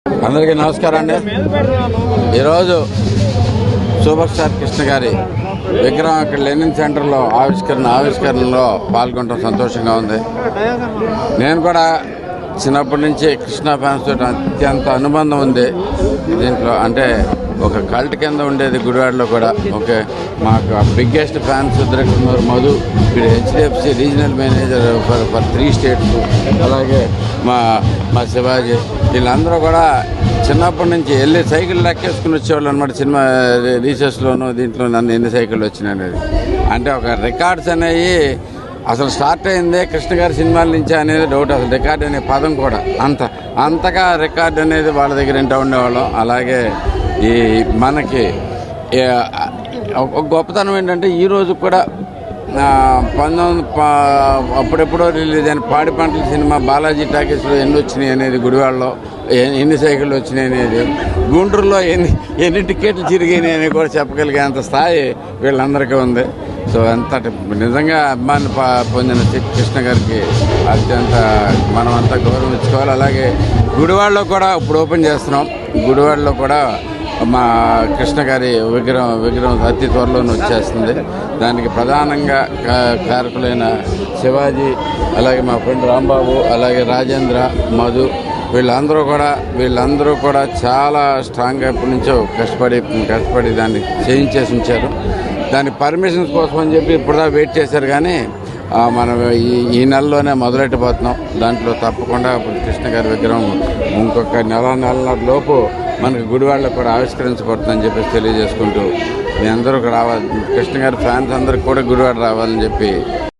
అందరికీ నమస్కారం అండి. ఈరోజు సూపర్ స్టార్ కృష్ణ గారి విగ్రహం ఇక్కడ లెనిన్ సెంటర్లో ఆవిష్కరణలో పాల్గొనడం సంతోషంగా ఉంది. నేను కూడా చిన్నప్పటి నుంచి కృష్ణ ఫ్యాన్స్ తోటి అత్యంత అనుబంధం ఉంది. దీంట్లో అంటే ఒక కల్ట్ కింద ఉండేది గుడివాడలో కూడా. ఓకే, మాకు బిగ్గెస్ట్ ఫ్యాన్స్ సుధీర్ మధు, వీడు HDFC regional manager for 3 states. అలాగే మా శివాజీ, వీళ్ళందరూ కూడా చిన్నప్పటి నుంచి వెళ్ళి సైకిల్ లెక్కేసుకుని వచ్చేవాళ్ళు అనమాట. సినిమా రీసెస్లోనూ దీంట్లో నన్ను ఎన్ని సైకిళ్ళు వచ్చినాయి అనేది, అంటే ఒక రికార్డ్స్ అనేవి అసలు స్టార్ట్ అయిందే కృష్ణ గారి సినిమాల నుంచి అనేది డౌట్. అసలు రికార్డ్ అనే పదం కూడా అంతగా రికార్డ్ అనేది వాళ్ళ దగ్గర వింటూ ఉండేవాళ్ళం. అలాగే ఈ మనకి ఒక గొప్పతనం ఏంటంటే ఈరోజు కూడా అప్పుడెప్పుడో రిలీజ్ అయిన పాడి పంటల సినిమా బాలాజీ టాకీస్లో ఎన్ని వచ్చినాయి అనేది, గుడివాడలో ఎన్ని సైకిళ్ళు వచ్చినాయి అనేది, గుంటూరులో ఎన్ని టికెట్లు చిరిగినాయి అని కూడా చెప్పగలిగేంత స్థాయి వీళ్ళందరికీ ఉంది. సో అంతటి నిజంగా అభిమాని పొందిన కృష్ణ గారికి అత్యంత మనం అంతా గౌరవించుకోవాలి. అలాగే గుడివాడలో కూడా ఇప్పుడు ఓపెన్ చేస్తున్నాం. గుడివాడలో కూడా మా కృష్ణ గారి విగ్రహం అతి త్వరలోనే వచ్చేస్తుంది. దానికి ప్రధానంగా కారకులైన శివాజీ, అలాగే మా ఫ్రెండ్ రాంబాబు, అలాగే రాజేంద్ర, మధు, వీళ్ళందరూ కూడా చాలా స్ట్రాంగ్గా ఎప్పటి నుంచో కష్టపడి దాన్ని చేయించేసి ఉంచారు. దాని పర్మిషన్స్ కోసం అని చెప్పి ఇప్పుడు వెయిట్ చేశారు. కానీ మనం ఈ నెలలోనే మొదలెట్టబోతున్నాం. దాంట్లో తప్పకుండా ఇప్పుడు కృష్ణ గారి విగ్రహం ఇంకొక నెలన్నర లోపు మనకు గుడివాడలో కూడా ఆవిష్కరించబడుతుందని చెప్పేసి తెలియజేసుకుంటూ మీ అందరూ రావాలి, కృష్ణ గారి ఫ్యాన్స్ అందరికి కూడా గుడివాడ రావాలని చెప్పి